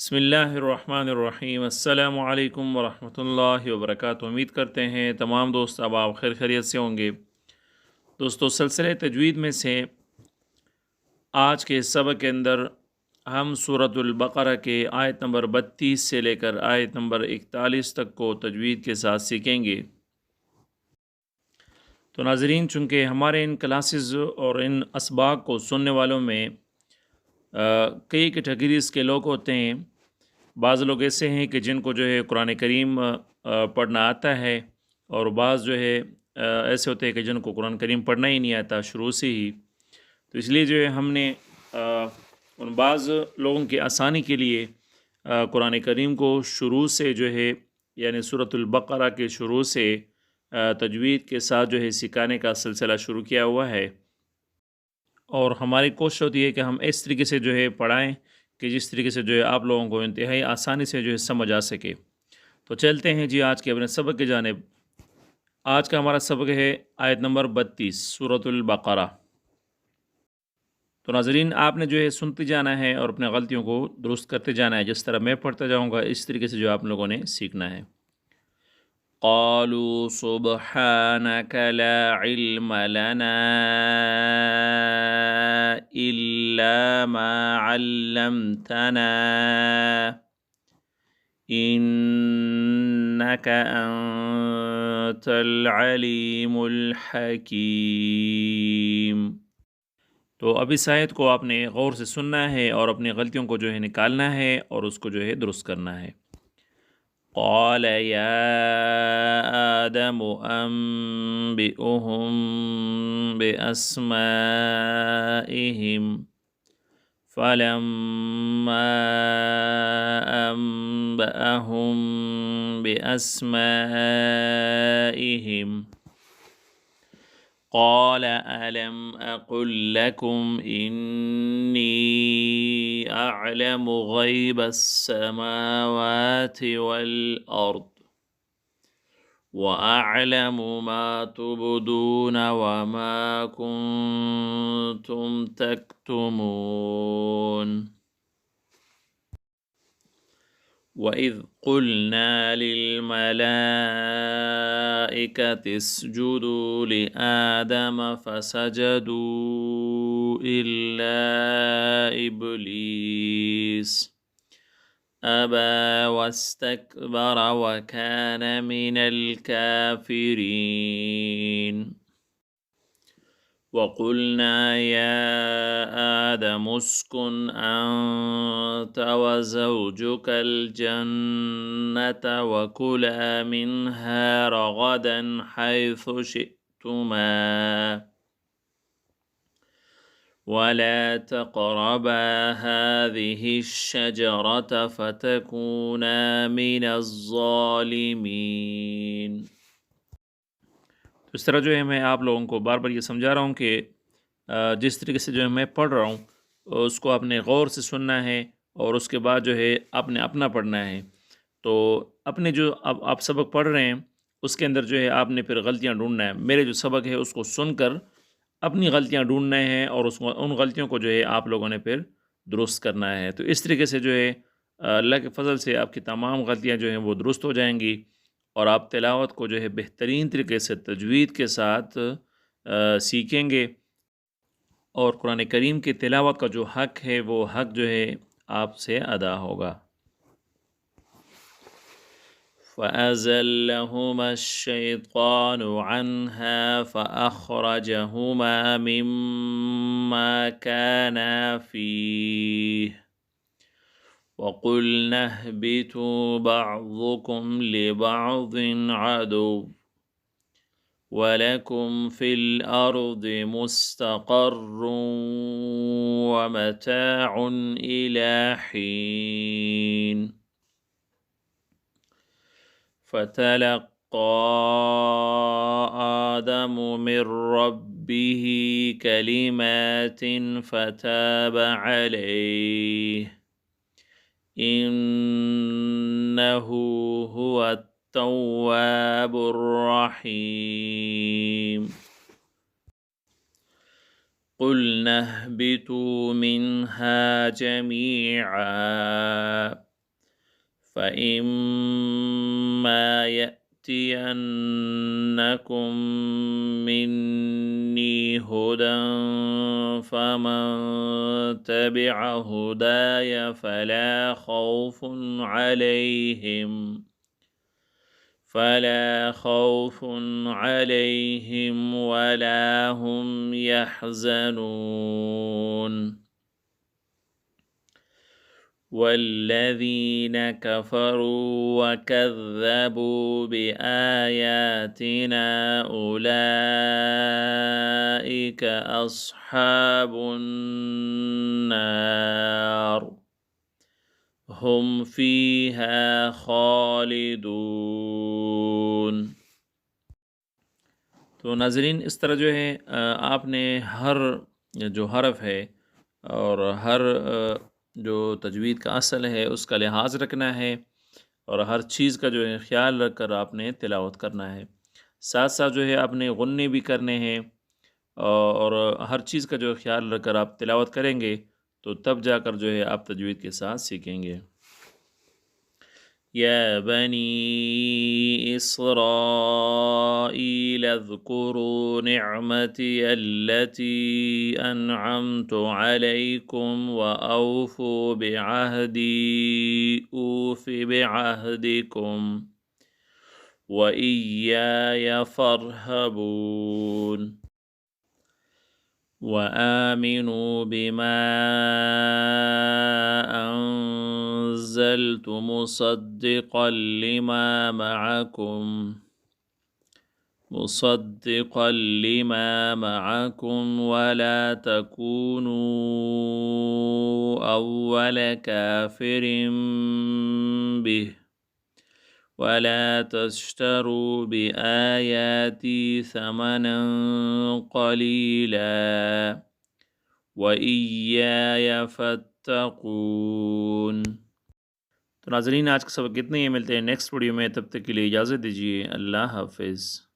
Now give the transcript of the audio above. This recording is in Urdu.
بسم اللہ الرحمن الرحیم۔ السلام علیکم ورحمۃ اللہ وبرکاتہ۔ امید کرتے ہیں تمام دوست اب آپ خیر خیریت سے ہوں گے۔ دوستو، سلسلہ تجوید میں سے آج کے سبق کے اندر ہم سورۃ البقرہ کے آیت نمبر 32 سے لے کر آیت نمبر 41 تک کو تجوید کے ساتھ سیکھیں گے۔ تو ناظرین، چونکہ ہمارے ان کلاسز اور ان اسباق کو سننے والوں میں کئی کیٹیگریز کے لوگ ہوتے ہیں۔ بعض لوگ ایسے ہیں کہ جن کو جو ہے قرآن کریم پڑھنا آتا ہے، اور بعض جو ہے ایسے ہوتے ہیں کہ جن کو قرآن کریم پڑھنا ہی نہیں آتا شروع سے ہی۔ تو اس لیے جو ہے ہم نے ان بعض لوگوں کی آسانی کے لیے قرآن کریم کو شروع سے جو ہے یعنی سورۃ البقرہ کے شروع سے تجوید کے ساتھ جو ہے سکھانے کا سلسلہ شروع کیا ہوا ہے، اور ہماری کوشش ہوتی ہے کہ ہم اس طریقے سے جو ہے پڑھائیں کہ جس طریقے سے جو ہے آپ لوگوں کو انتہائی آسانی سے جو ہے سمجھ آ سکے۔ تو چلتے ہیں جی آج کے اپنے سبق کی جانب۔ آج کا ہمارا سبق ہے آیت نمبر 32 سورۃ البقرہ۔ تو ناظرین، آپ نے جو ہے سنتے جانا ہے اور اپنے غلطیوں کو درست کرتے جانا ہے۔ جس طرح میں پڑھتا جاؤں گا اس طریقے سے جو آپ لوگوں نے سیکھنا ہے۔ قالوا سبحانك لا علم لنا إلا ما علمتنا إنك أنت العليم الحكيم۔ تو اب اس آیت کو آپ نے غور سے سننا ہے اور اپنی غلطیوں کو جو ہے نکالنا ہے اور اس کو جو ہے درست کرنا ہے۔ قال يا آدم أنبئهم بأسمائهم فلما أنبأهم بأسمائهم قال ألم أقل لكم إني أعلم غيب السماوات والأرض وأعلم ما تبدون وما كنتم تكتمون وَإِذْ قُلْنَا لِلْمَلَائِكَةِ اسْجُدُوا لِآدَمَ فَسَجَدُوا إِلَّا إِبْلِيسَ أَبَى وَاسْتَكْبَرَ وَكَانَ مِنَ الْكَافِرِينَ وَقُلْنَا يَا آدَمُ اسْكُنْ أَنْتَ وَزَوْجُكَ الْجَنَّةَ وَكُلَا مِنْهَا رَغَدًا حَيْثُ شِئْتُمَا وَلَا تَقْرَبَا هَذِهِ الشَّجَرَةَ فَتَكُونَا مِنَ الظَّالِمِينَ۔ اس طرح جو ہے میں آپ لوگوں کو بار بار یہ سمجھا رہا ہوں کہ جس طریقے سے جو ہے میں پڑھ رہا ہوں اس کو آپ نے غور سے سننا ہے اور اس کے بعد جو ہے آپ نے اپنا پڑھنا ہے۔ تو اپنے جو اب آپ سبق پڑھ رہے ہیں اس کے اندر جو ہے آپ نے پھر غلطیاں ڈھونڈنا ہے۔ میرے جو سبق ہے اس کو سن کر اپنی غلطیاں ڈھونڈنا ہے اور ان غلطیوں کو جو ہے آپ لوگوں نے پھر درست کرنا ہے۔ تو اس طریقے سے جو ہے اللہ کے فضل سے آپ کی تمام غلطیاں جو ہیں وہ درست ہو جائیں گی، اور آپ تلاوت کو جو ہے بہترین طریقے سے تجوید کے ساتھ سیکھیں گے، اور قرآن کریم کی تلاوت کا جو حق ہے وہ حق جو ہے آپ سے ادا ہوگا۔ فَأَزَلَّهُمَا الشَّيْطَانُ عَنْهَا فَأَخْرَجَهُمَا مِمَّا كَانَا فِيهِ وَقُلْنَا اهْبِطُوا بَعْضُكُمْ لِبَعْضٍ عَدُوٌّ وَلَكُمْ فِي الْأَرْضِ مُسْتَقَرٌّ وَمَتَاعٌ إِلَى حِينٍ فَتَلَقَّى آدَمُ مِنْ رَبِّهِ كَلِمَاتٍ فَتَابَ عَلَيْهِ إِنَّهُ هُوَ التَّوَّابُ الرَّحِيمُ قُلْنَا اهْبِطُوا مِنْهَا جَمِيعًا فَإِمَّا يَأْتِيَنَّكُم مِّنِّي هُدًى فَمَن تَبِعَ هُدَايَ فلا خوف عليهم ولا هم يحزنون والذين كفروا وكذبوا بآياتنا أولئك أصحاب النار ہم فیہا خالدون۔ تو ناظرین، اس طرح جو ہے آپ نے ہر جو حرف ہے اور ہر جو تجوید کا اصل ہے اس کا لحاظ رکھنا ہے، اور ہر چیز کا جو ہے خیال رکھ کر آپ نے تلاوت کرنا ہے۔ ساتھ ساتھ جو ہے آپ نے غنّے بھی کرنے ہیں، اور ہر چیز کا جو خیال رکھ کر آپ تلاوت کریں گے تو تب جا کر جو ہے آپ تجوید کے ساتھ سیکھیں گے۔ يا بني إسرائيل اذكروا نعمتي التي أنعمت عليكم وأوفوا بعهدي أوف بعهدكم وإياي فارهبون وآمنوا بما أنزلت مصدقا لما معكم ولا تكونوا أول كافر به ولا تشتروا بآياتي ثمنا قليلا وإياي فاتقون۔ تو ناظرین، آج کا سبق اتنے ہی، ملتے ہیں نیکسٹ ویڈیو میں، تب تک کے لیے اجازت دیجیے، اللہ حافظ۔